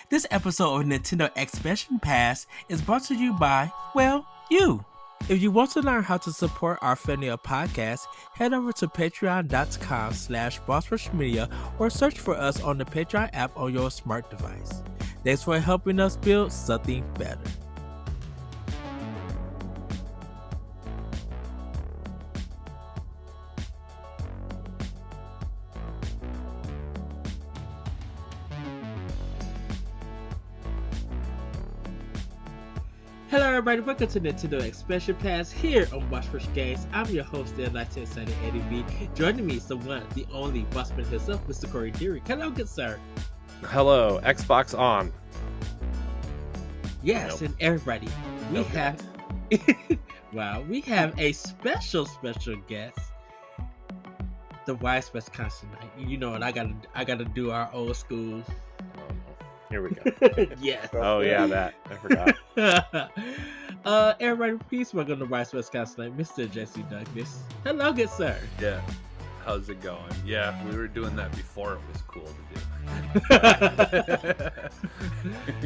This episode of Nintendo Expansion Pass is brought to you by, well, you. If you want to learn how to support our family of podcasts, head over to patreon.com/bossrushmedia or search for us on the Patreon app on your smart device. Thanks for helping us build something better. Hello everybody, welcome to Nintendo Expansion Pass here on Watch First Games. I'm your host, the Enlightened Excited Eddie B. Joining me is the one, the only bossman himself, Mr. Corey Deary. Hello, good sir. Hello, Xbox on. Yes, Nope. and everybody, we Nope. have wow, we have a special guest. The Wise West Constant Knight. You know what, I gotta do our old school. Here we go. Yes. Oh yeah, that I forgot. Everybody, please welcome to Wise West Constant Knight, Mr. Jesse Douglas. Hello, good sir. Yeah. How's it going? Yeah, we were doing that before it was cool to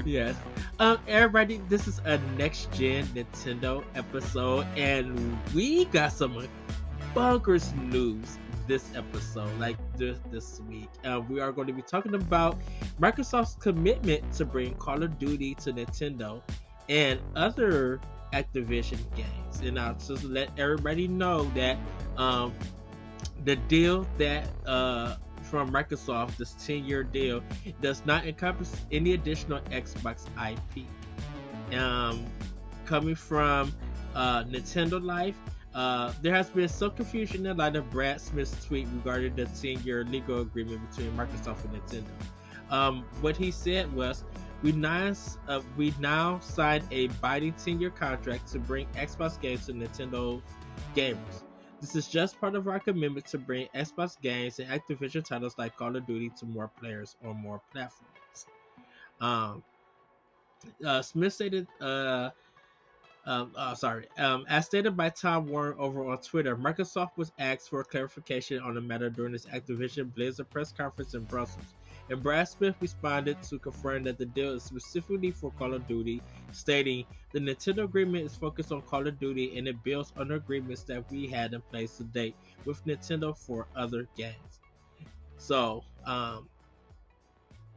do. Yes. Everybody, this is a next gen Nintendo episode, and we got some bonkers news this episode, like this week. We are going to be talking about Microsoft's commitment to bring Call of Duty to Nintendo and other Activision games. And I'll just let everybody know that the deal that from Microsoft, this 10-year deal, does not encompass any additional Xbox IP. Coming from Nintendo Life, there has been some confusion in light of Brad Smith's tweet regarding the 10-year legal agreement between Microsoft and Nintendo. What he said was, we now signed a binding 10-year contract to bring Xbox games to Nintendo gamers. This is just part of our commitment to bring Xbox games and Activision titles like Call of Duty to more players on more platforms. Smith stated, as stated by Tom Warren over on Twitter, Microsoft was asked for clarification on the matter during its Activision Blizzard press conference in Brussels, and Brad Smith responded to confirm that the deal is specifically for Call of Duty, stating, the Nintendo agreement is focused on Call of Duty and it builds on the agreements that we had in place to date with Nintendo for other games. So,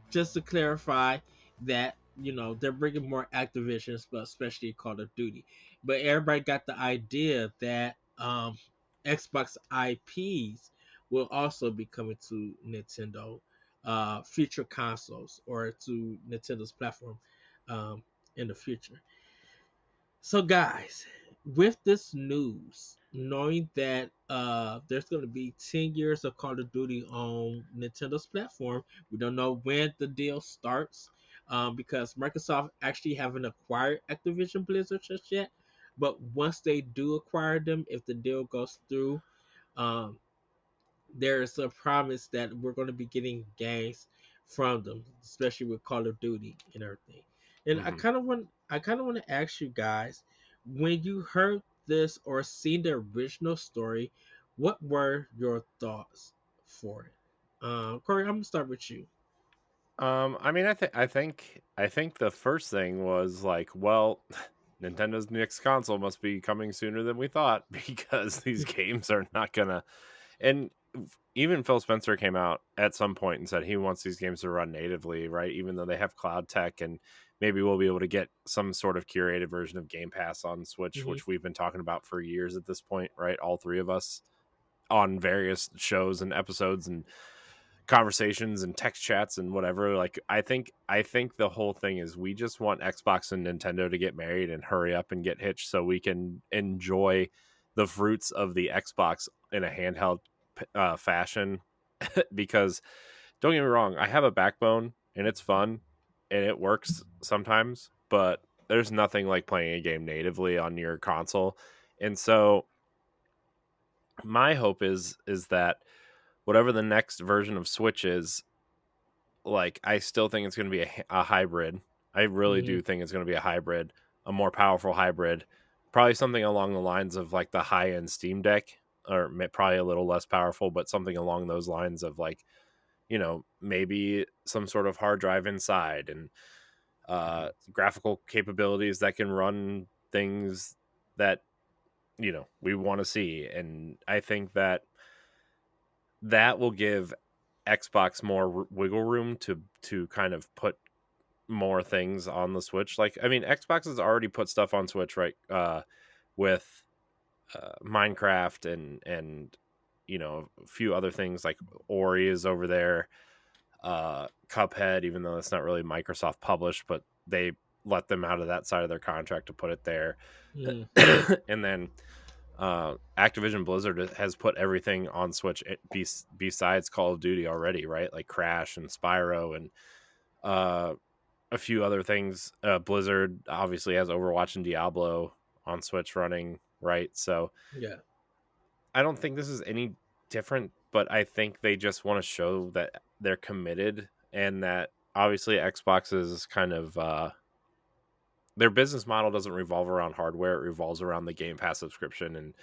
just to clarify that, you know, they're bringing more Activisions, but especially Call of Duty. But everybody got the idea that Xbox IPs will also be coming to Nintendo future consoles or to Nintendo's platform in the future. So guys, with this news, knowing that there's going to be 10 years of Call of Duty on Nintendo's platform, we don't know when the deal starts because Microsoft actually haven't acquired Activision Blizzard just yet. But once they do acquire them, if the deal goes through, there's a promise that we're going to be getting games from them, especially with Call of Duty and everything. And I kind of want to ask you guys, when you heard this or seen the original story, what were your thoughts for it? Corey, I'm gonna start with you. I mean, I think the first thing was like, well, Nintendo's next console must be coming sooner than we thought because these games are not gonna. And even Phil Spencer came out at some point and said he wants these games to run natively, right? Even though they have cloud tech, and maybe we'll be able to get some sort of curated version of Game Pass on Switch, which we've been talking about for years at this point, right? All three of us on various shows and episodes and conversations and text chats and whatever. Like, I think the whole thing is we just want Xbox and Nintendo to get married and hurry up and get hitched so we can enjoy the fruits of the Xbox in a handheld fashion. Because don't get me wrong, I have a backbone and it's fun and it works sometimes, but there's nothing like playing a game natively on your console. And so my hope is that whatever the next version of Switch is, like, I still think it's going to be a hybrid. I really do think it's going to be a hybrid, a more powerful hybrid, probably something along the lines of like the high-end Steam Deck, or probably a little less powerful, but something along those lines of like maybe some sort of hard drive inside, and graphical capabilities that can run things that we want to see. And I think that will give Xbox more wiggle room to kind of put more things on the Switch. Like, I mean, Xbox has already put stuff on Switch, right? With Minecraft and a few other things, like Ori is over there, Cuphead, even though it's not really Microsoft published, but they let them out of that side of their contract to put it there. Mm. And then Activision Blizzard has put everything on Switch besides Call of Duty already, right? Like Crash and Spyro and a few other things. Blizzard obviously has Overwatch and Diablo on Switch running, right? So Yeah. I don't think this is any different, but I think they just want to show that they're committed, and that obviously Xbox is kind of their business model doesn't revolve around hardware. It revolves around the Game Pass subscription and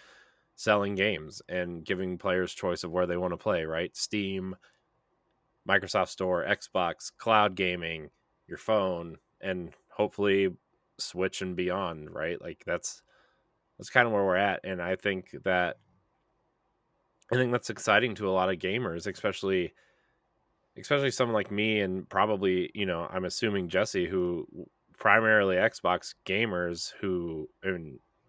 selling games and giving players choice of where they want to play, right? Steam, Microsoft Store, Xbox, cloud gaming, your phone, and hopefully Switch and beyond, right? Like that's kind of where we're at. And I think that's exciting to a lot of gamers, especially someone like me, and probably, I'm assuming Jesse, who primarily Xbox gamers who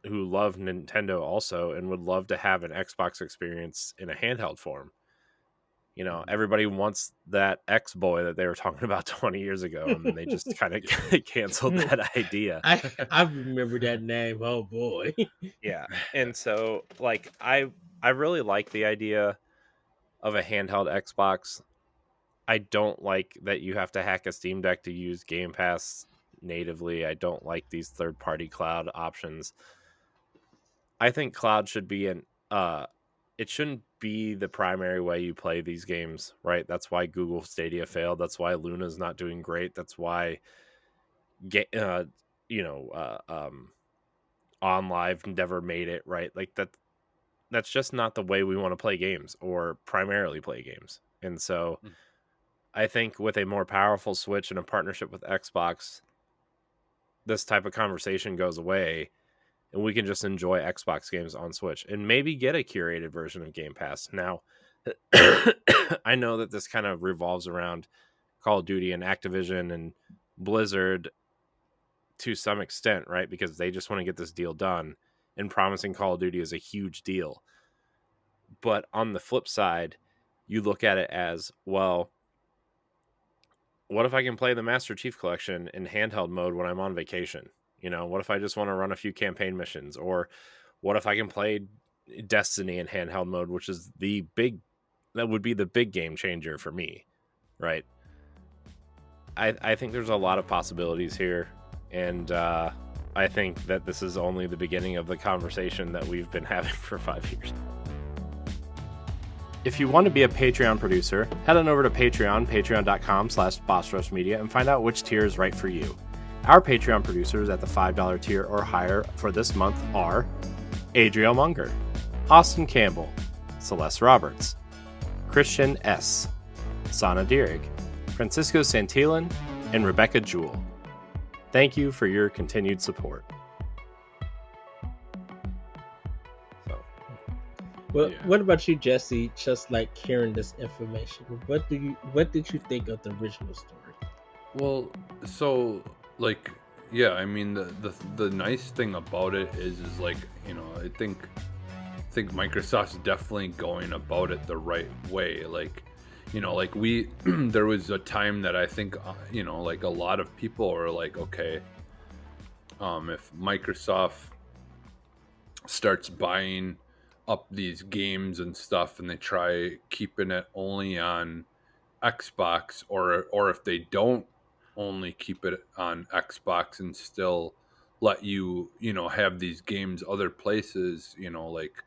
love Nintendo also and would love to have an Xbox experience in a handheld form. Everybody wants that X Boy that they were talking about 20 years ago, and then they just kind of canceled that idea. I remember that name. Oh boy. Yeah. And so, like, I really like the idea of a handheld Xbox. I don't like that you have to hack a Steam Deck to use Game Pass natively. I don't like these third-party cloud options. I think cloud should be it shouldn't be the primary way you play these games, right? That's why Google Stadia failed. That's why Luna's not doing great. That's why OnLive never made it, right? Like that's just not the way we want to play games, or primarily play games. And so I think with a more powerful Switch and a partnership with Xbox, this type of conversation goes away, and we can just enjoy Xbox games on Switch and maybe get a curated version of Game Pass. Now, I know that this kind of revolves around Call of Duty and Activision and Blizzard to some extent, right? Because they just want to get this deal done, and promising Call of Duty is a huge deal. But on the flip side, you look at it as, well, what if I can play the Master Chief Collection in handheld mode when I'm on vacation? What if I just want to run a few campaign missions? Or what if I can play Destiny in handheld mode, which is that would be the big game changer for me, right? I think there's a lot of possibilities here, and I think that this is only the beginning of the conversation that we've been having for 5 years. If you want to be a Patreon producer, head on over to patreon.com/BossRushMedia, and find out which tier is right for you. Our Patreon producers at the $5 tier or higher for this month are Adriel Munger, Austin Campbell, Celeste Roberts, Christian S., Sana Dierig, Francisco Santillan, and Rebecca Jewell. Thank you for your continued support. Well, what about you, Jesse? Just like hearing this information, what did you think of the original story? Well, so like, yeah, I mean the nice thing about it is like, I think Microsoft's definitely going about it the right way. Like, like we there was a time that I think like a lot of people are like, okay, if Microsoft starts buying up these games and stuff, and they try keeping it only on Xbox, or if they don't only keep it on Xbox and still let you have these games other places, like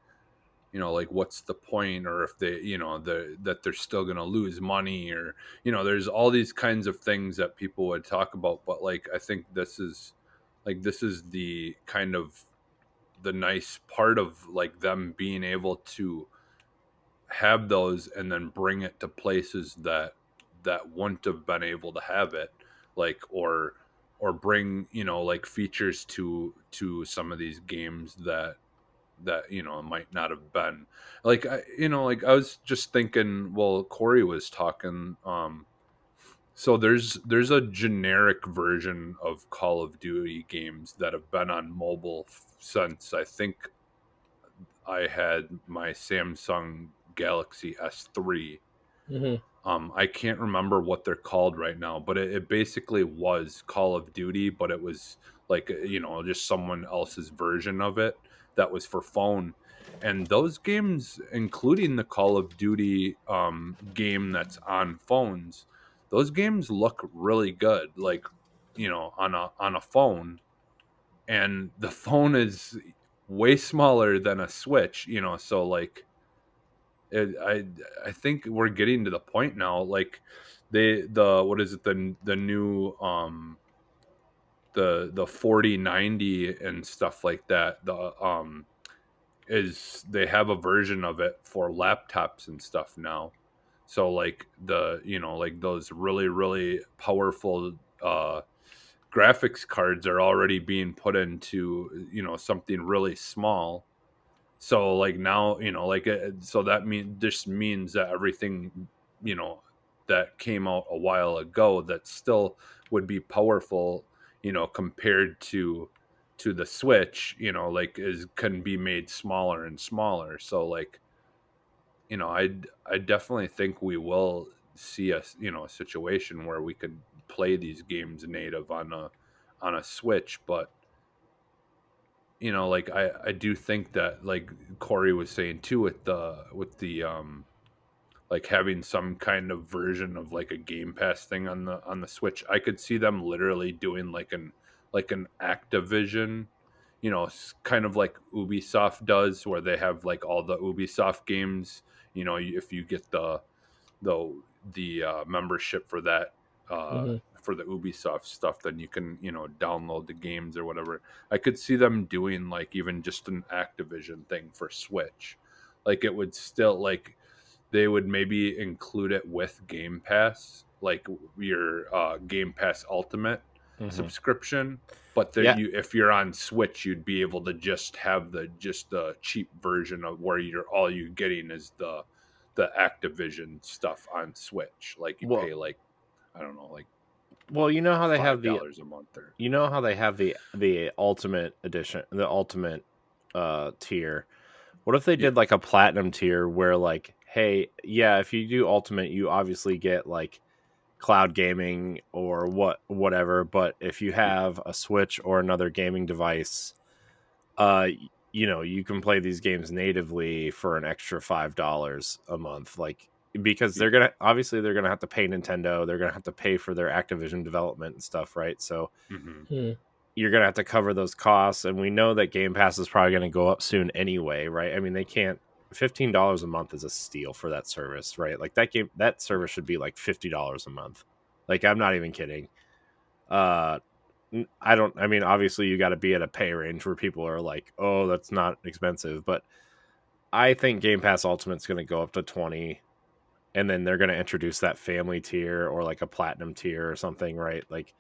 what's the point? Or if they that they're still gonna lose money, or there's all these kinds of things that people would talk about. But like, I think this is the kind of the nice part of like them being able to have those and then bring it to places that that wouldn't have been able to have it, like or bring, you know, like features to some of these games that, you know, might not have been like, you know, like I was just thinking, well, Corey was talking, so there's a generic version of Call of Duty games that have been on mobile since I think I had my Samsung Galaxy S3. Hmm. I can't remember what they're called right now, but it basically was Call of Duty, but it was like, you know, just someone else's version of it that was for phone. And those games, including the Call of Duty game that's on phones, those games look really good, like, you know, on a phone. And the phone is way smaller than a Switch, you know, so like it, I think we're getting to the point now, like the what is it, the new the 4090 and stuff like that, the is they have a version of it for laptops and stuff now. So like the, you know, like those really really powerful graphics cards are already being put into, you know, something really small. So like now, you know, like so that this means that everything, you know, that came out a while ago that still would be powerful, you know, compared to the Switch, you know, like is can be made smaller and smaller. So like, you know, I definitely think we will see a, you know, a situation where we could play these games native on a Switch. But you know, like I do think that, like Corey was saying too, with the like having some kind of version of like a Game Pass thing on the Switch, I could see them literally doing like an Activision, you know, kind of like Ubisoft does, where they have like all the Ubisoft games. You know, if you get the membership for that, uh, Hmm. for the Ubisoft stuff, then you can, you know, download the games or whatever. I could see them doing like even just an Activision thing for Switch. Like it would still like they would maybe include it with Game Pass, like your Game Pass Ultimate Hmm. subscription. But that Yeah. you, if you're on Switch, you'd be able to just have the cheap version of where you're all you getting is the Activision stuff on Switch. Like you Well, pay like, I don't know, like you know how they have $5 a month or you know how they have the ultimate edition, the ultimate tier. What if they yeah. did like a platinum tier where like, hey, yeah, if you do ultimate, you obviously get like cloud gaming or whatever, but if you have a Switch or another gaming device, you know, you can play these games natively for an extra $5 a month, like because Yeah. they're gonna have to pay Nintendo, they're gonna have to pay for their Activision development and stuff, right? So Hmm. you're gonna have to cover those costs, and we know that Game Pass is probably gonna go up soon anyway, right? I mean, they can't. $15 a month is a steal for that service, right? Like that service should be like $50 a month. Like I'm not even kidding. Uh, I don't. I mean, obviously, you got to be at a pay range where people are like, "Oh, that's not expensive." But I think Game Pass Ultimate's going to go up to 20, and then they're going to introduce that family tier or like a platinum tier or something, right? Like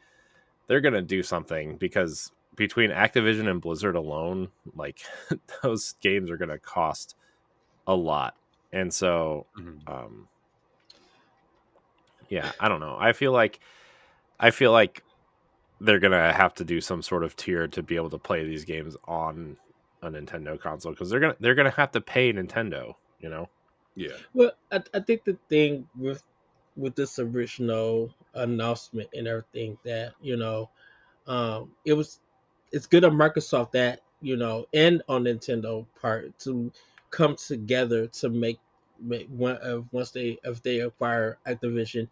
they're going to do something because between Activision and Blizzard alone, like those games are going to cost a lot, and so, Hmm. um, yeah, I don't know. I feel like they're gonna have to do some sort of tier to be able to play these games on a Nintendo console because they're gonna have to pay Nintendo. You know. Yeah. Well, I think the thing with this original announcement and everything that it was it's good on Microsoft that and on Nintendo part to come together to make once they if they acquire Activision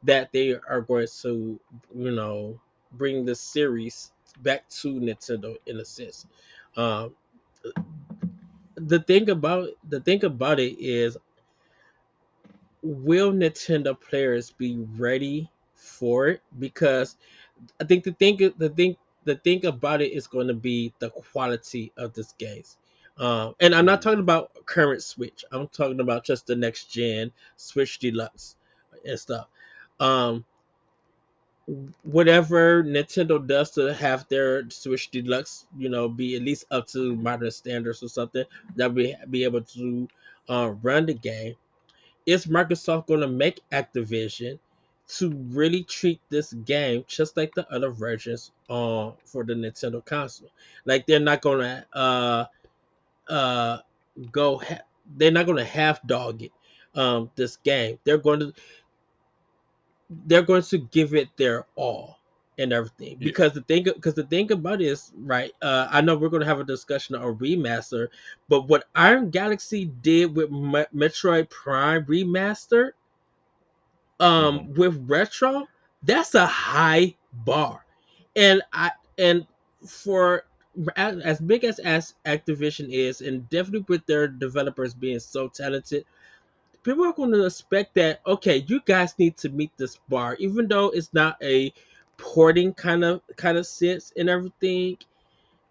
that they are going to bring the series back to Nintendo in a sense. Um, the thing about it is, will Nintendo players be ready for it? Because I think the thing about it is going to be the quality of this games. And I'm not Hmm. talking about current Switch. I'm talking about just the next gen Switch Deluxe and stuff. um whatever Nintendo does to have their Switch Deluxe, be at least up to modern standards or something, that we be able to run the game. Is Microsoft going to make Activision to really treat this game just like the other versions for the Nintendo console? Like they're not going to uh go ha- they're not going to half dog it this game. They're going to give it their all and everything, Yeah. because the thing about it is, right, I know we're going to have a discussion on remaster, but what Iron Galaxy did with Metroid Prime Remaster with Retro, that's a high bar. And for as big as Activision is, and definitely with their developers being so talented, people are going to expect that, okay, you guys need to meet this bar, even though it's not a porting kind of sense and everything.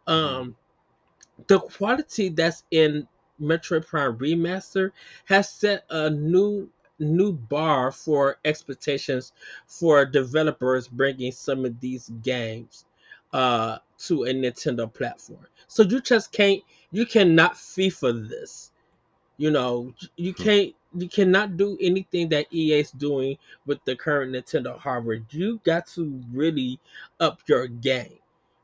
Mhm. um the quality that's in Metroid Prime Remaster has set a new bar for expectations for developers bringing some of these games to a Nintendo platform. So you cannot FIFA this. You cannot do anything that EA is doing with the current Nintendo hardware. You got to really up your game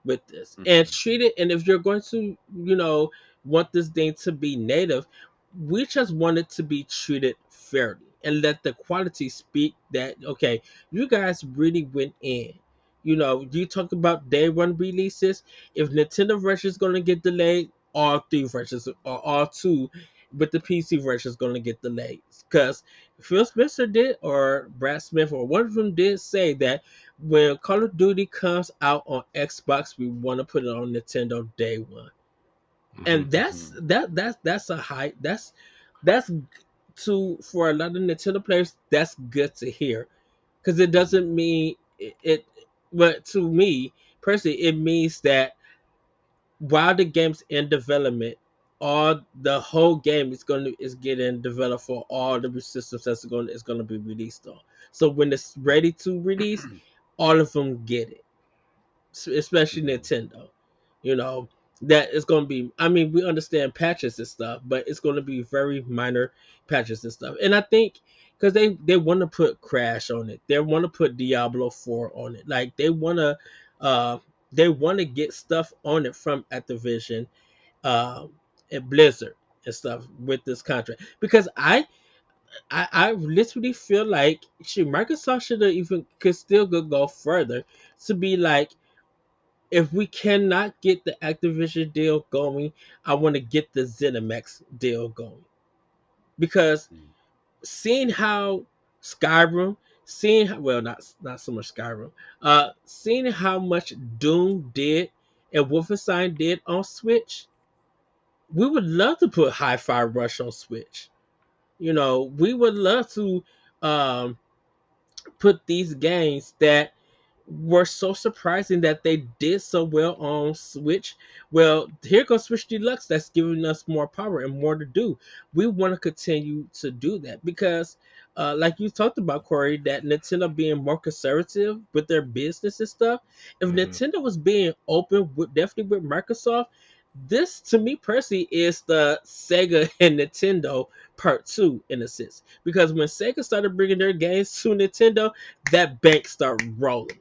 with this and Mhm. treat it. And if you're going to, want this thing to be native, we just want it to be treated fairly and let the quality speak that, okay, you guys really went in. You talk about day one releases. If Nintendo version is going to get delayed, all three versions or all two, but the PC version is going to get delayed, because Phil Spencer did, or Brad Smith, or one of them did say that when Call of Duty comes out on Xbox, we want to put it on Nintendo day one. Mhm. And that's Mhm. that's a high that's to for a lot of Nintendo players, that's good to hear, because it Mhm. doesn't mean it, but to me personally, it means that while the game's in development, all the whole game is getting developed for all the systems that's going to be released on. So when it's ready to release, all of them get it, especially Mhm. Nintendo. You know that it's going to be. I mean, we understand patches and stuff, but it's going to be very minor patches and stuff. And I think because they want to put Crash on it, they want to put Diablo 4 on it. Like uh they want to get stuff on it from Activision, um and Blizzard and stuff with this contract, because I literally feel like Microsoft should have even could still go further to be like, if we cannot get the Activision deal going, I want to get the ZeniMax deal going, because Mhm. seeing how Skyrim, well, not so much Skyrim, seeing how much Doom did and Wolfenstein did on Switch, we would love to put Hi-Fi Rush on Switch. We would love to um, put these games that were so surprising that they did so well on Switch. Well, here goes Switch Deluxe, that's giving us more power and more to do. We want to continue to do that because, like you talked about, Corey, that Nintendo being more conservative with their business and stuff. If Mhm. Nintendo was being open, definitely with Microsoft, this to me personally is the Sega and Nintendo part two in a sense. Because when Sega started bringing their games to Nintendo, that bank started rolling.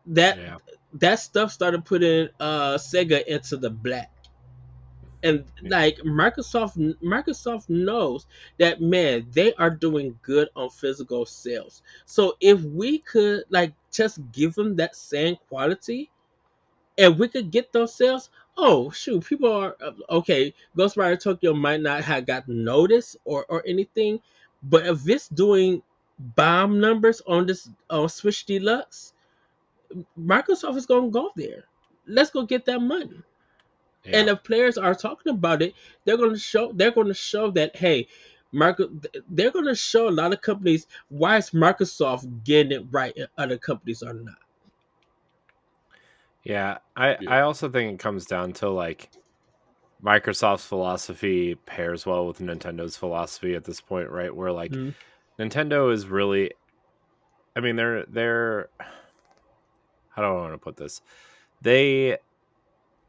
that Yeah. that stuff started putting Sega into the black. And Yeah. like Microsoft knows that, man, they are doing good on physical sales. So if we could like just give them that same quality and we could get those sales, oh shoot, people are okay. Ghostwire Tokyo might not have got noticed or anything, but if it's doing bomb numbers on this on Switch Deluxe, Microsoft is going to go there. Let's go get that money. And Yeah. if players are talking about it, they're going to show. They're going to show that, hey, they're going to show a lot of companies why is Microsoft getting it right and other companies are not. Yeah. I Yeah. I also think it comes down to like Microsoft's philosophy pairs well with Nintendo's philosophy at this point, right? Where like Mm-hmm. Nintendo is really I mean, they're how do I want to put this? They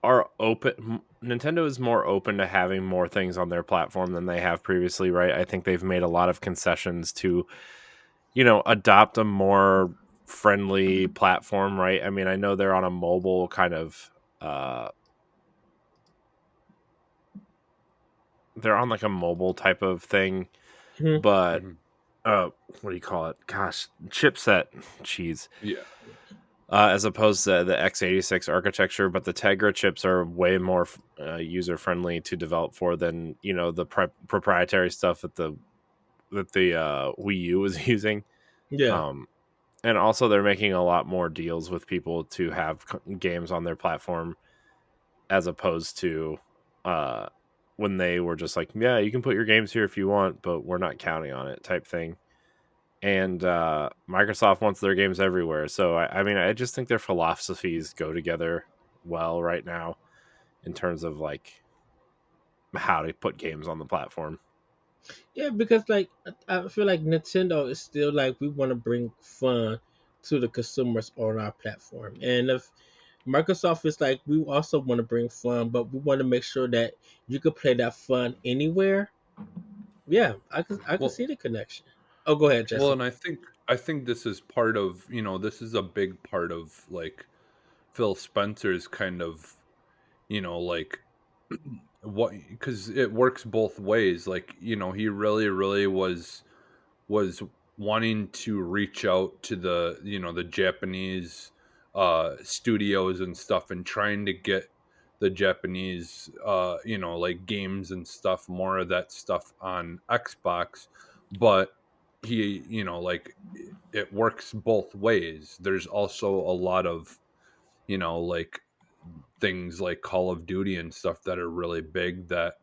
are open. Nintendo is more open to having more things on their platform than they have previously, right? I think they've made a lot of concessions to, adopt a more friendly platform, right? I mean, I know they're on a mobile kind of they're on like a mobile type of thing, Mhm. but Mhm. what do you call it? Gosh, chipset cheese. Yeah. As opposed to the x86 architecture, but the Tegra chips are way more user friendly to develop for than the proprietary stuff that the Wii U was using. Yeah. Um, and also they're making a lot more deals with people to have games on their platform, as opposed to when they were just like, yeah, you can put your games here if you want, but we're not counting on it type thing. And Microsoft wants their games everywhere. So I mean, I just think their philosophies go together well right now in terms of like how to put games on the platform. Yeah, because like I feel like Nintendo is still like we want to bring fun to the consumers on our platform, and if Microsoft is like we also want to bring fun, but we want to make sure that you could play that fun anywhere. Yeah, I can Well, see the connection. Oh, go ahead, well, Jesse. and I think this is part of, this is a big part of like Phil Spencer's kind of, like what, because it works both ways. Like, he really was wanting to reach out to the Japanese studios and stuff, and trying to get the Japanese like games and stuff, more of that stuff on Xbox. But he, like, it works both ways. There's also a lot of, like, things like Call of Duty and stuff that are really big, that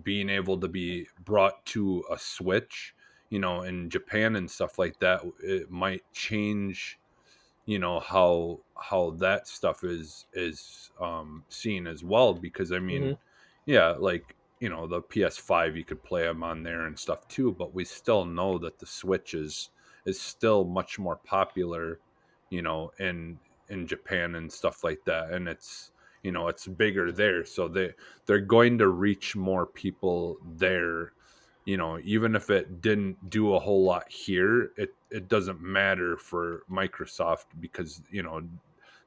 being able to be brought to a Switch, in Japan and stuff like that, it might change, how that stuff is seen as well. Because I Hmm. mean, yeah, like, the PS5, you could play them on there and stuff too, but we still know that the Switch is still much more popular, in Japan and stuff like that. And it's bigger there, so they're going to reach more people there. Even if it didn't do a whole lot here, it doesn't matter for Microsoft, because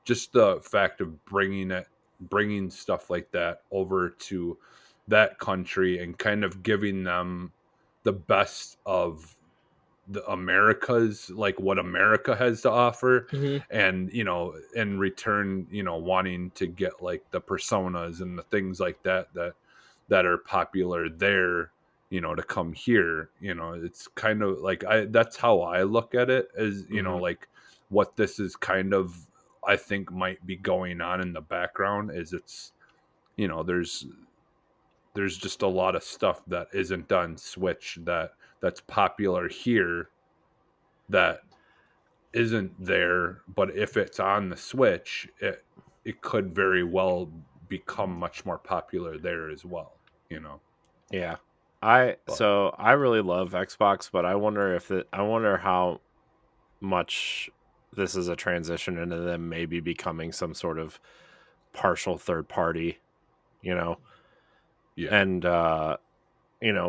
just the fact of bringing stuff like that over to that country, and kind of giving them the best of the Americas, like what America has to offer. Hmm. And in return, wanting to get like the personas and the things like that are popular there, to come here. It's kind of like, that's how I look at it, as Hmm. like what this is kind of, I think, might be going on in the background. Is it's there's just a lot of stuff that isn't on Switch, that's popular here, that isn't there. But if it's on the Switch, it could very well become much more popular there as well. Yeah, I But so I really love Xbox, but I wonder how much this is a transition into them maybe becoming some sort of partial third party, you know, yeah, and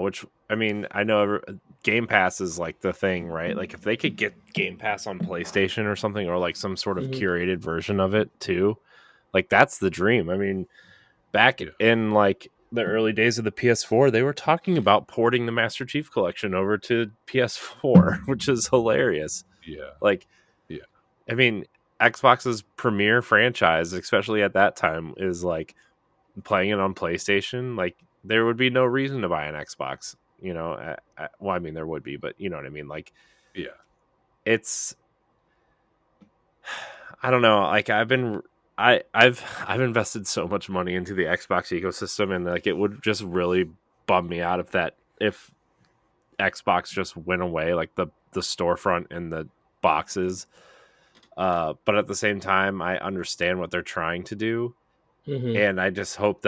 which I mean, I know Game Pass is like the thing, right? Like if they could get Game Pass on PlayStation or something, or like some sort of Hmm. curated version of it too, like that's the dream. I mean, back yeah, in like the early days of the PS4, they were talking about porting the Master Chief Collection over to PS4, which is hilarious. yeah, Like, yeah, I mean, Xbox's premier franchise, especially at that time, is like playing it on PlayStation. Like, there would be no reason to buy an Xbox. Well, I mean, there would be, but you know what I mean. Like, yeah, it's I don't know. Like, I've invested so much money into the Xbox ecosystem, and like it would just really bum me out if Xbox just went away, like the storefront and the boxes. But at the same time, I understand what they're trying to do, Hmm. and I just hope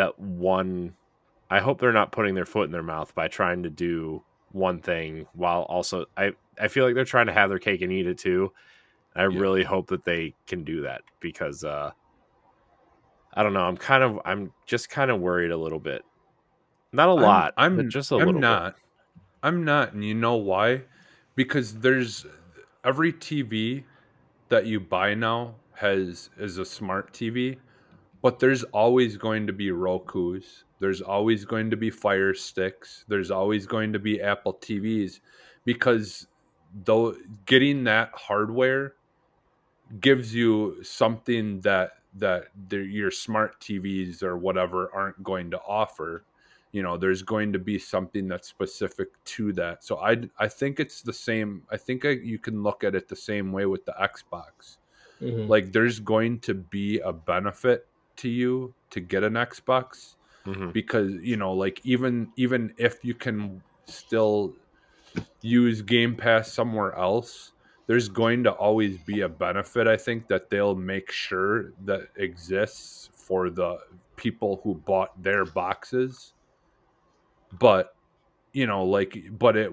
I hope they're not putting their foot in their mouth by trying to do one thing while also I feel like they're trying to have their cake and eat it too. I Yeah. really hope that they can do that because I don't know. I'm just kind of worried a little bit. Not a lot, but just a I'm little bit. not. I'm not, and you know why? Because there's every TV that you buy now is a smart TV, but there's always going to be Roku's. There's always going to be Fire Sticks. There's always going to be Apple TVs because though getting that hardware gives you something that your smart TVs or whatever aren't going to offer. You know, there's going to be something that's specific to that. So I think it's the same. I think you can look at it the same way with the Xbox. Hmm. Like there's going to be a benefit to you to get an Xbox Hmm. because you know, like even if you can still use Game Pass somewhere else, there's going to always be a benefit, I think, that they'll make sure that exists for the people who bought their boxes. But you know, like, but it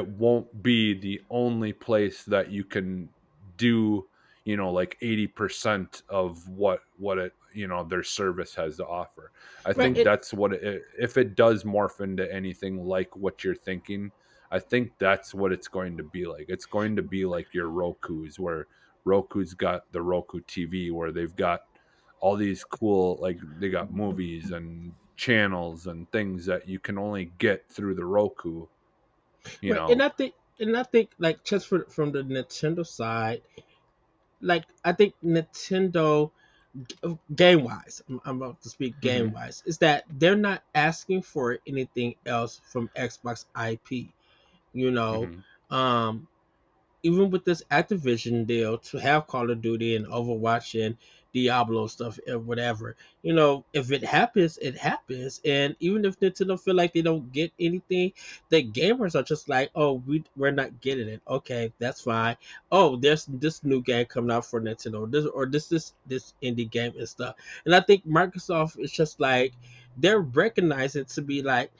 won't be the only place that you can do, you know, like 80% of what it, you know, their service has to offer. I Right. think that's what if it does morph into anything like what you're thinking, I think that's what it's going to be like. It's going to be like your Roku's, where Roku's got the Roku TV, where they've got all these cool, like they got movies and channels and things that you can only get through the Roku, you Right. know. And I think like just from the Nintendo side, like I think Nintendo game wise, I'm about to speak game Hmm. wise, is that they're not asking for anything else from Xbox IP. You know, Hmm. um, even with this Activision deal to have Call of Duty and Overwatch and Diablo stuff or whatever, if it happens, it happens. And even if Nintendo feel like they don't get anything, the gamers are just like, oh, we're not getting it. Okay, that's fine. Oh, there's this new game coming out for Nintendo, this indie game and stuff. And I think Microsoft is just like they're recognizing to be like,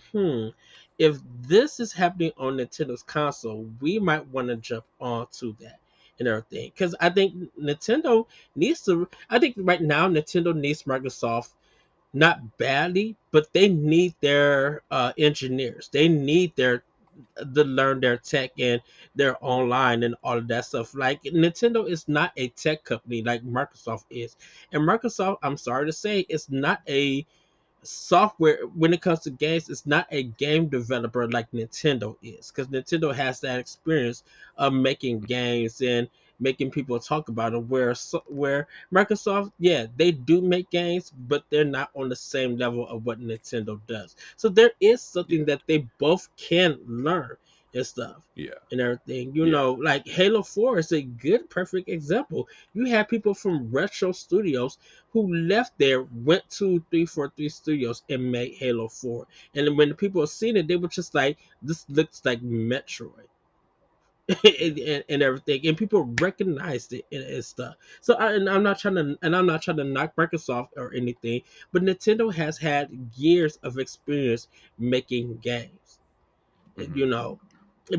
if this is happening on Nintendo's console, we might want to jump onto that and everything. Because I think Nintendo needs to. I think right now Nintendo needs Microsoft not badly, but they need their engineers. They need their to learn their tech and their online and all of that stuff. Like Nintendo is not a tech company like Microsoft is, and Microsoft, I'm sorry to say, is not a software when it comes to games. It's not a game developer like Nintendo is, because Nintendo has that experience of making games and making people talk about it, where Microsoft, yeah, they do make games, but they're not on the same level of what Nintendo does. So there is Yeah. something that they both can learn and stuff Yeah. and everything. Yeah. Like Halo 4 is a good perfect example. You have people from Retro Studios who left there, went to 343 Studios and made Halo 4. And then when the people seen it, they were just like, this looks like Metroid. And everything, and people recognized it and stuff. So I'm not trying to knock Microsoft or anything, but Nintendo has had years of experience making games, Hmm. you know,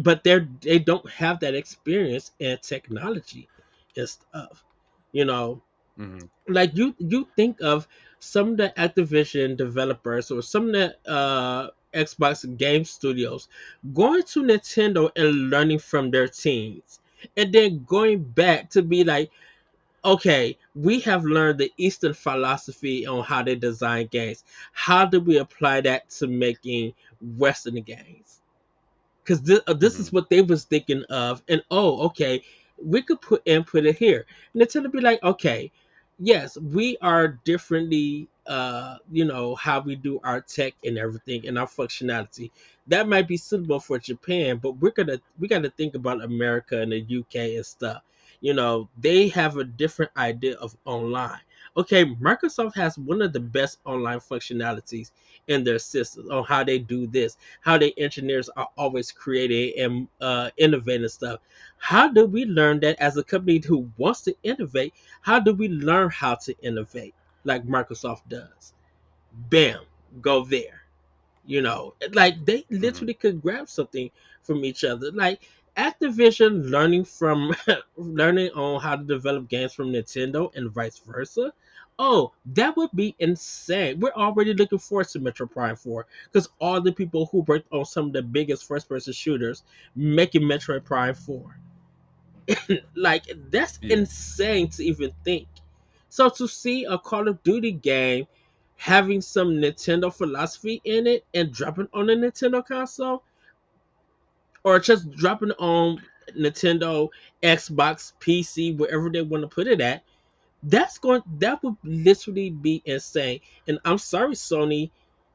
but they don't have that experience in technology and stuff, you know. Hmm. Like you think of some of the Activision developers or some of the Xbox game studios going to Nintendo and learning from their teams, and then going back to be like, okay, we have learned the Eastern philosophy on how they design games. How do we apply that to making Western games? Because this Hmm. is what they was thinking of, and oh, okay, we could put it here. And it's gonna be like, okay, yes, we are differently, how we do our tech and everything and our functionality. That might be suitable for Japan, but we gotta think about America and the UK and stuff. They have a different idea of online. Okay, Microsoft has one of the best online functionalities in their systems on how they do this, how the engineers are always creating and innovating stuff. How do we learn that as a company who wants to innovate? How do we learn how to innovate like Microsoft does? Bam, go there. Like they Hmm. literally could grab something from each other. Like Activision learning from learning on how to develop games from Nintendo and vice versa. Oh, that would be insane. We're already looking forward to Metro Prime 4 because all the people who worked on some of the biggest first person shooters making Metroid Prime 4. Like, that's Yeah. insane to even think. So to see a Call of Duty game having some Nintendo philosophy in it and dropping on a Nintendo console, or just dropping on Nintendo, Xbox, PC, wherever they want to put it at, that would literally be insane. And I'm sorry, Sony.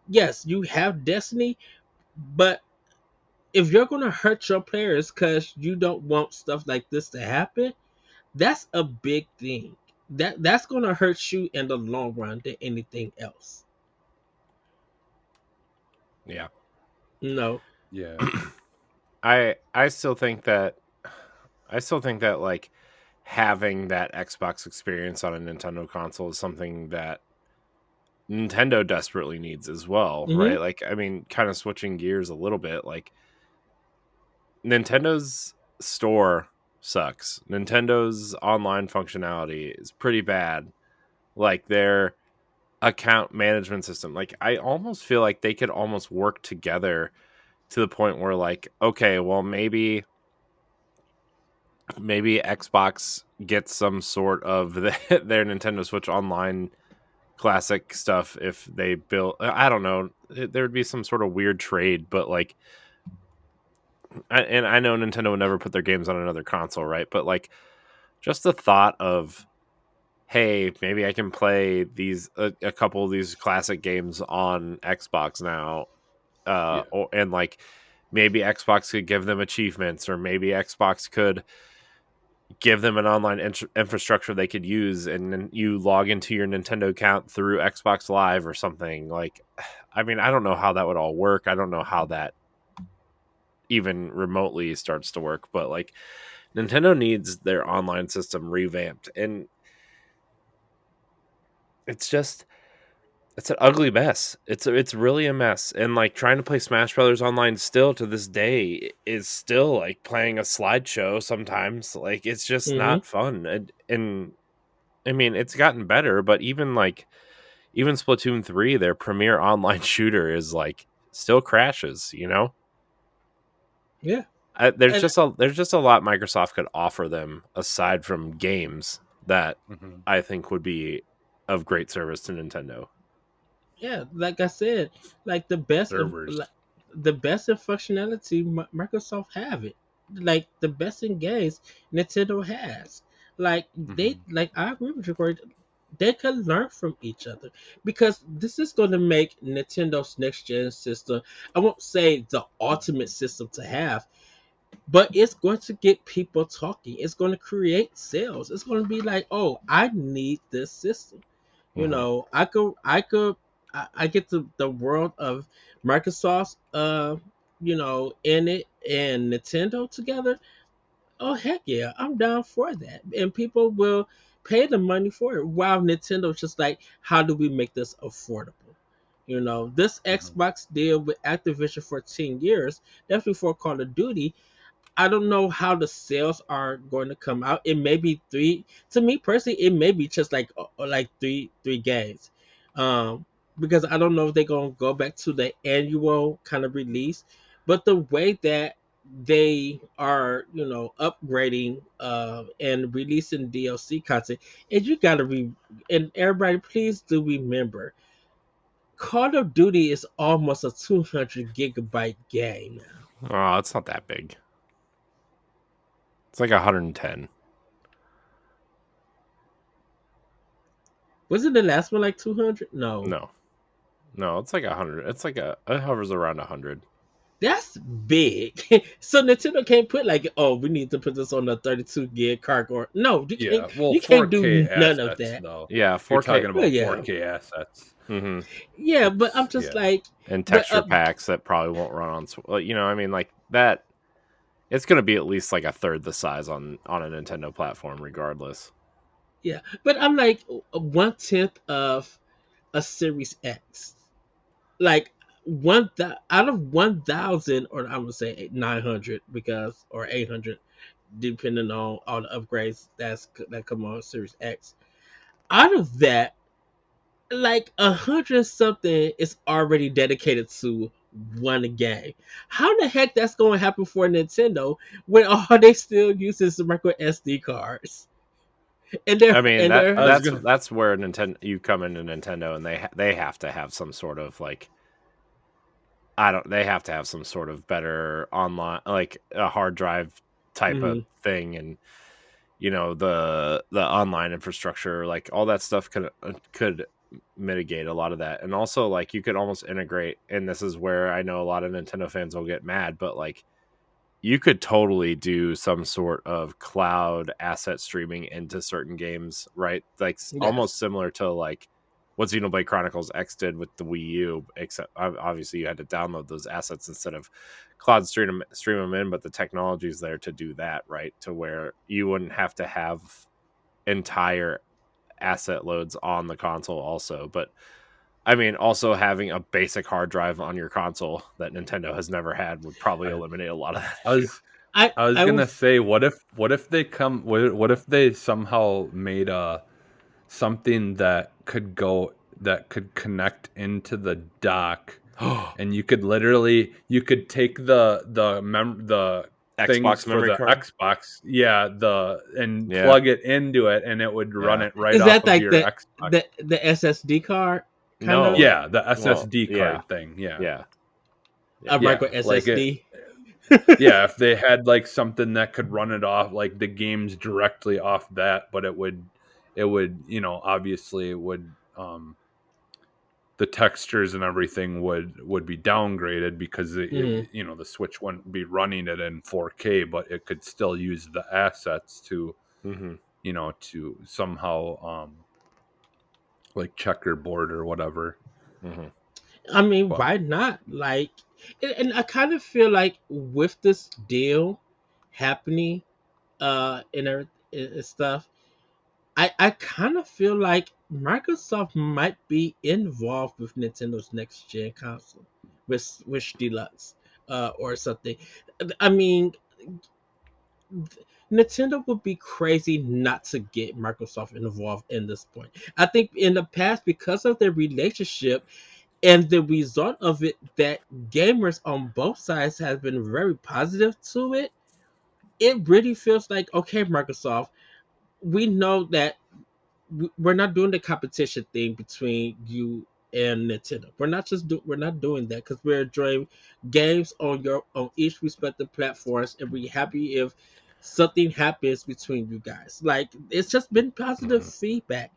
Yes, you have Destiny, but if you're gonna hurt your players because you don't want stuff like this to happen, that's a big thing. That's gonna hurt you in the long run than anything else. Yeah. No. Yeah. I still think that like having that Xbox experience on a Nintendo console is something that Nintendo desperately needs as well, Mm-hmm. right? Like, I mean, kind of switching gears a little bit, like Nintendo's store sucks. Nintendo's online functionality is pretty bad. Like their account management system, like I almost feel like they could almost work together to the point where like, okay, well maybe Xbox gets some sort of their Nintendo Switch Online classic stuff if they build. I don't know. There would be some sort of weird trade, but like, and I know Nintendo would never put their games on another console, right? But like, just the thought of, hey, maybe I can play these a couple of these classic games on Xbox now, Yeah. and like maybe Xbox could give them achievements, or maybe Xbox could give them an online infrastructure they could use, and then you log into your Nintendo account through Xbox Live or something. Like, I mean, I don't know how that would all work. I don't know how that even remotely starts to work, but like Nintendo needs their online system revamped, and it's an ugly mess. It's really a mess. And like trying to play Smash Brothers online still to this day is still like playing a slideshow sometimes. Like it's just Mm-hmm. not fun. And I mean, it's gotten better, but even Splatoon 3, their premier online shooter is like still crashes, you know? Yeah. There's And just a lot Microsoft could offer them aside from games that Mhm. I think would be of great service to Nintendo. yeah, like I said, like Servers. the best in functionality, Microsoft have it. Like the best in games, Nintendo has. Like Mhm. I agree with you, Corey. They can learn from each other because this is going to make Nintendo's next gen system. I won't say the ultimate system to have, but it's going to get people talking. It's going to create sales. It's going to be like, oh, I need this system. You Mhm. know, I get the world of Microsoft's in it and Nintendo together. Oh heck yeah, I'm down for that. And people will pay the money for it. While Nintendo's just like, how do we make this affordable? You know, this Mhm. Xbox deal with Activision for 10 years, definitely for Call of Duty, I don't know how the sales are going to come out. It may be three. To me personally, it may be just like three games, um, because I don't know if they're gonna go back to the annual kind of release. But the way that they are, upgrading and releasing DLC content, and you gotta and everybody, please do remember, Call of Duty is almost a 200 gigabyte game now. Oh, it's not that big. It's like 110. Wasn't the last one like 200? No. No, it's like 100. It hovers around 100. That's big. So Nintendo can't put like, oh, we need to put this on the 32 gig card, or no, Yeah. Well, you can't 4K do none of assets that. though. Yeah, You're 4K. talking Well, about yeah, 4K assets. Mm-hmm. yeah, but I'm It's just yeah. like, And but texture packs that probably won't run on. I mean, like that. It's going to be at least like a third the size on a Nintendo platform, regardless. yeah, but I'm like 1/10 of a Series X. Like out of 1,000, or I'm gonna say 900 because or 800, depending on all the upgrades that come on Series X. Out of that, like 100 something is already dedicated to one game. How the heck that's going to happen for Nintendo when all they still use is the micro SD cards? And they're I mean and that they're I was that's gonna. that's where Nintendo you come into Nintendo and they have to have some sort of like I don't they have to have some sort of better online like a hard drive type of mhm, thing and the online infrastructure like all that stuff could mitigate a lot of that and also like you could almost integrate and this is where I know a lot of Nintendo fans will get mad but like you could totally do some sort of cloud asset streaming into certain games, right? Like yes. almost similar to like what Xenoblade Chronicles X did with the Wii U, except obviously you had to download those assets instead of cloud stream them in, but the technology is there to do that, right? To where you wouldn't have to have entire asset loads on the console also, but I mean, also having a basic hard drive on your console that Nintendo has never had would probably I, eliminate a lot of that I issue. was I I was I gonna was say, what if they come? What if they somehow made something that could connect into the dock, and you could take the things Xbox for memory the card? Xbox, yeah, and Yeah, plug it into it, and it would run yeah. it right is off that of like your Xbox. the SSD card kind of No, Yeah, the well, SSD yeah, card thing. Yeah, yeah, a yeah. micro yeah, like it. SSD? Yeah, if they had like something that could run it off like the games directly off that, but it would obviously it would the textures and everything would be downgraded because Mhm. the Switch wouldn't be running it in 4K, but it could still use the assets to Hmm. to somehow like checkerboard or whatever. Hmm. I mean, But why not? Like, and I kind of feel like with this deal happening, and stuff, I kind of feel like Microsoft might be involved with Nintendo's next gen console, with Switch Deluxe, or something. I mean, Nintendo would be crazy not to get Microsoft involved in this point. I think in the past, because of their relationship, and the result of it that gamers on both sides have been very positive to it, it really feels like, okay, Microsoft, we know that we're not doing the competition thing between you and Nintendo. We're not doing that because we're enjoying games on each respective platforms, and we're happy if something happens between you guys. Like, it's just been positive Hmm. feedback.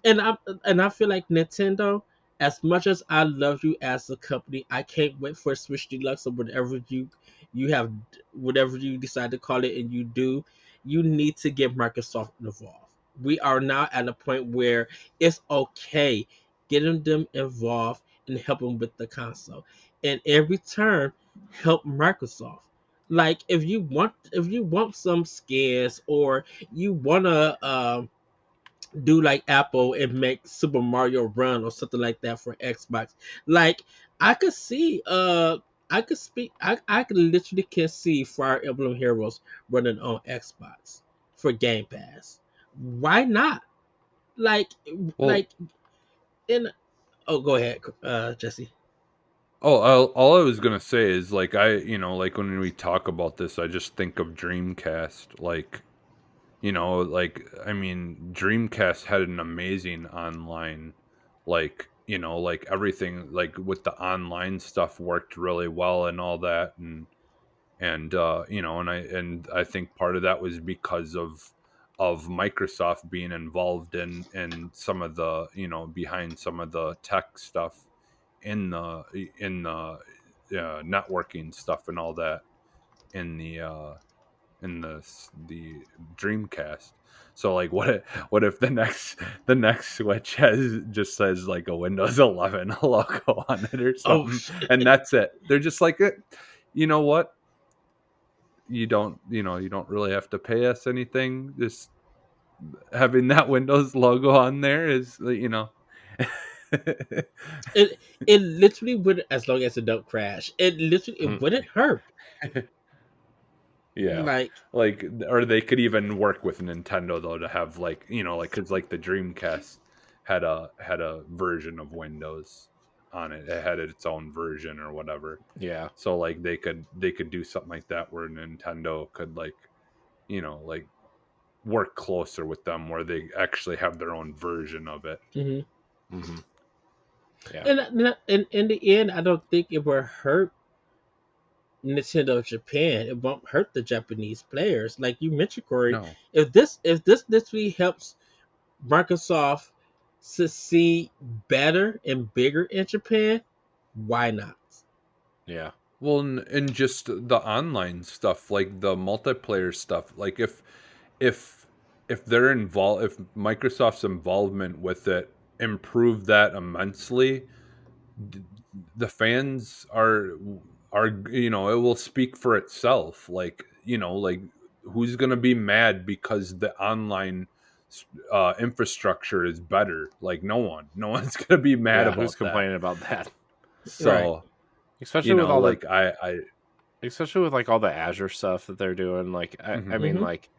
And I feel like Nintendo, as much as I love you as a company, I can't wait for Switch Deluxe or you have whatever you decide to call it, and you do. You need to get Microsoft involved. We are now at a point where it's okay getting them involved and helping with the console, and in return, help Microsoft. Like, if you want some skins, or you wanna do like Apple and make Super Mario Run or something like that for Xbox. Like, I could see I could literally can see Fire Emblem Heroes running on Xbox for Game Pass. Why not? Like well, like in Oh, go ahead, Jesse. all I was gonna say is like like when we talk about this, I just think of Dreamcast. Like I mean, Dreamcast had an amazing online, like like everything like with the online stuff worked really well and all that, and I think part of that was because of Microsoft being involved in some of the behind some of the tech stuff in the networking stuff and all that in the Dreamcast. So like what if the next Switch just says like a Windows 11 logo on it or Oh, something, and that's it. They're just like, you know what? You don't really have to pay us anything. Just having that Windows logo on there is. It literally would, as long as it don't crash. It Mm, wouldn't hurt. Yeah. Like, Like, or they could even work with Nintendo though to have like, like cuz like the Dreamcast had a version of Windows on it. It had its own version or whatever. yeah. So like they could do something like that where Nintendo could like, like work closer with them where they actually have their own version of it. mhm. Hmm. Yeah. And in the end, I don't think it will hurt Nintendo Japan. It won't hurt the Japanese players. Like you mentioned, Corey, No. if this literally helps Microsoft succeed better and bigger in Japan, why not? Yeah. Well, and just the online stuff, like the multiplayer stuff, like if they're involved, if Microsoft's involvement with it improved that immensely, d- the fans are it will speak for itself. Like like who's gonna be mad because the online infrastructure is better? Like no one's gonna be mad Yeah. Who's about that. complaining about that? Right. So Especially with all the, like I especially with like all the Azure stuff that they're doing. Like, I mhm. mean, Mm-hmm. like,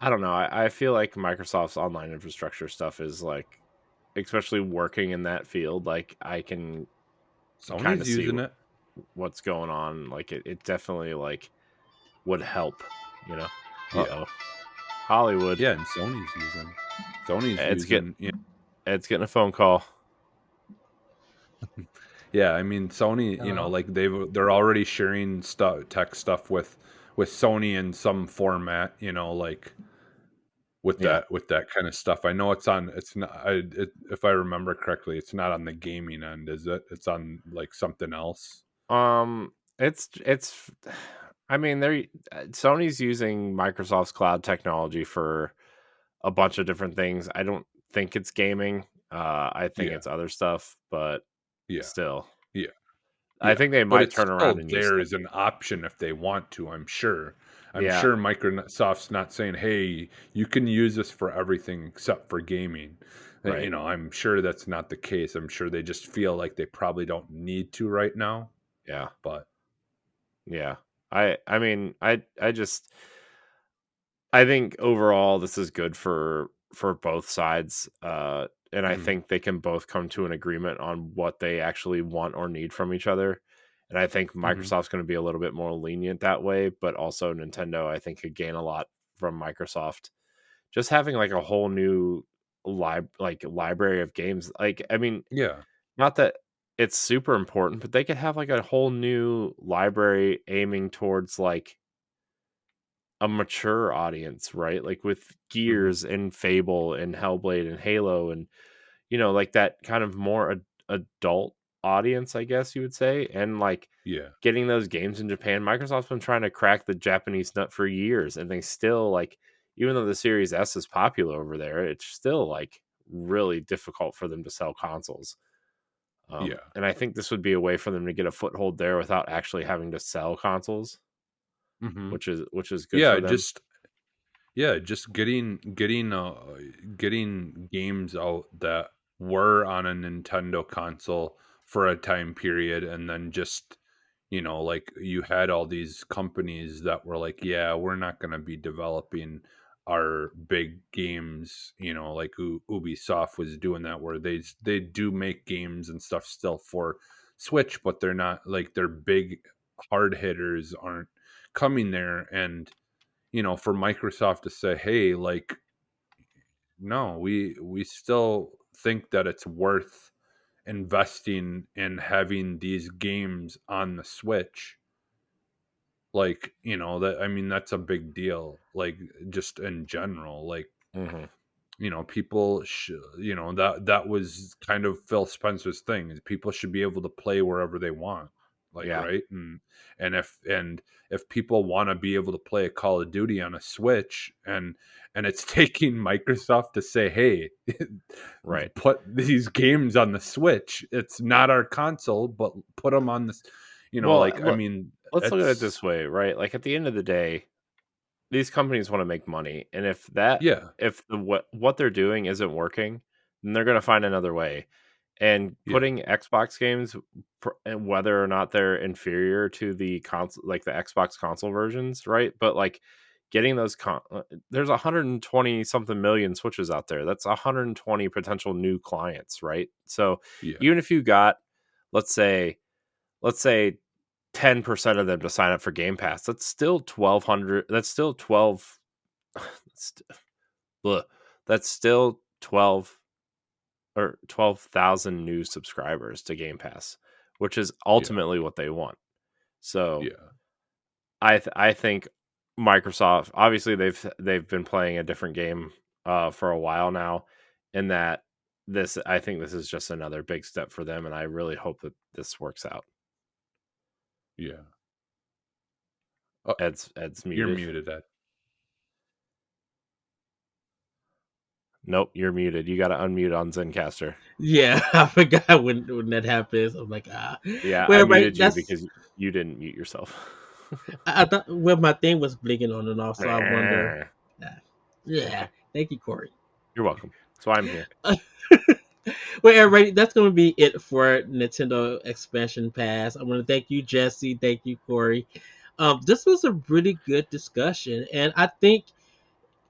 I don't know. I feel like Microsoft's online infrastructure stuff is like, especially working in that field, like I can kind of Sony's see using it. what's going on. Like it definitely like would help, you know. Uh Yeah. oh, Hollywood. Yeah, and Sony's It's get using it's getting a phone call. yeah, I mean Sony, Hello. like they're already sharing tech stuff with Sony in some format, like Yeah. with that kind of stuff. I know it's not if I remember correctly, it's not on the gaming end, is it? It's on like something else. It's. I mean, they're Sony's using Microsoft's cloud technology for a bunch of different things. I don't think it's gaming. I think Yeah. it's other stuff, but Yeah. still, Yeah. I Yeah, think they but might it's turn around still and use there it. as an option if they want to, I'm sure. I'm Yeah, sure Microsoft's not saying, "Hey, you can use this for everything except for gaming." right. I'm sure that's not the case. I'm sure they just feel like they probably don't need to right now, Yeah, but yeah. I mean, I just I think overall this is good for both sides. And I mhm, think they can both come to an agreement on what they actually want or need from each other. And I think mhm. Microsoft's going to be a little bit more lenient that way, but also Nintendo, I think, could gain a lot from Microsoft. Just having like a whole new library of games. Like, I mean, Yeah. not that it's super important, but they could have like a whole new library aiming towards like a mature audience, right? Like with Mhm. Gears and Fable and Hellblade and Halo and like that kind of more adult audience, I guess you would say. And like Yeah. getting those games in Japan, Microsoft's been trying to crack the Japanese nut for years and they still like even though the Series S is popular over there, it's still like really difficult for them to sell consoles. Yeah. And I think this would be a way for them to get a foothold there without actually having to sell consoles, Mhm. which is good Yeah, for them. just getting games out that were on a Nintendo console for a time period, and then just like you had all these companies that were like, yeah, we're not going to be developing our big games, like Ubisoft was doing that, where they do make games and stuff still for Switch, but they're not like their big hard hitters aren't coming there. And for Microsoft to say, "Hey, like, no, we still think that it's worth investing in having these games on the Switch." Like, that I mean, that's a big deal. Like, just in general, like, Hmm. people that was kind of Phil Spencer's thing, is people should be able to play wherever they want, like, Yeah, right? And if people want to be able to play a Call of Duty on a Switch, and it's taking Microsoft to say, hey, right. put these games on the Switch, it's not our console, but put them on this, Well, like, I mean, let's look at it it's this way, right? Like at the end of the day, these companies want to make money, and if yeah. what they're doing isn't working, then they're going to find another way. and Yeah. putting Xbox games, and whether or not they're inferior to the console, like the Xbox console versions, right? But like getting those there's 120 something million Switches out there. That's 120 potential new clients, right? So Yeah. even if you got, let's say 10% of them to sign up for Game Pass, that's still 1,200. That's still 12. That's still 12 or 12,000 new subscribers to Game Pass, which is ultimately what they want. So Yeah. I think Microsoft, obviously they've been playing a different game for a while now, and that I think this is just another big step for them, and I really hope that this works out. Yeah. Ed's muted. You're muted, Ed. Nope, you're muted. You got to unmute on Zencaster. Yeah, I forgot when that happens. I'm like, Yeah, well, I muted you that's because you didn't mute yourself. I thought my thing was blinking on and off, so I wonder. Yeah, thank you, Corey. You're welcome. So I'm here. Well, everybody, that's going to be it for Nintendo Expansion Pass. I want to thank you, Jesse. Thank you, Corey. This was a really good discussion, and I think,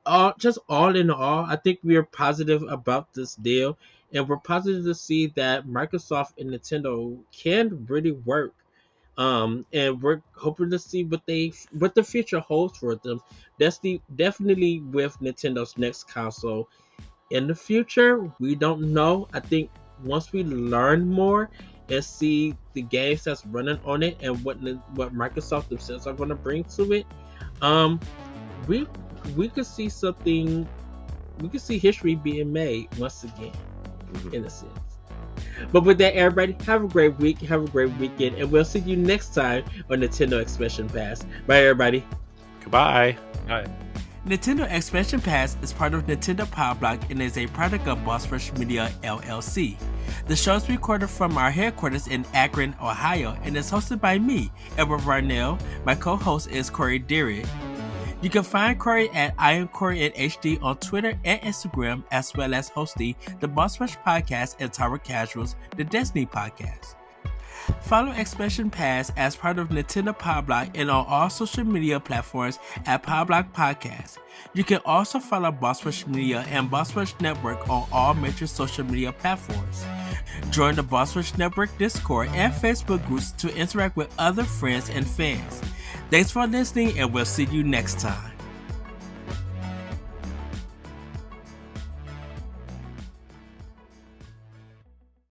all in all, I think we are positive about this deal, and we're positive to see that Microsoft and Nintendo can really work. And we're hoping to see what the future holds for them. Definitely with Nintendo's next console in the future, we don't know. I think once we learn more and see the games that's running on it and what Microsoft themselves are going to bring to it, we could see something. We could see history being made once again, in a sense. But with that, everybody, have a great week, have a great weekend, and we'll see you next time on Nintendo Expansion Pass. Bye, everybody. Goodbye. Hi. Nintendo Expansion Pass is part of Nintendo Power Block and is a product of Boss Rush Media LLC. The show is recorded from our headquarters in Akron, Ohio, and is hosted by me, Edward Varnell. My co-host is Corey Deary. You can find Corey at IamCoreyNHD on Twitter and Instagram, as well as hosting the Boss Rush Podcast and Tower Casuals, the Destiny Podcast. Follow Expansion Pass as part of Nintendo Power Block and on all social media platforms at Power Block Podcast. You can also follow Boss Rush Media and Boss Rush Network on all major social media platforms. Join the Boss Rush Network Discord and Facebook groups to interact with other friends and fans. Thanks for listening, and we'll see you next time.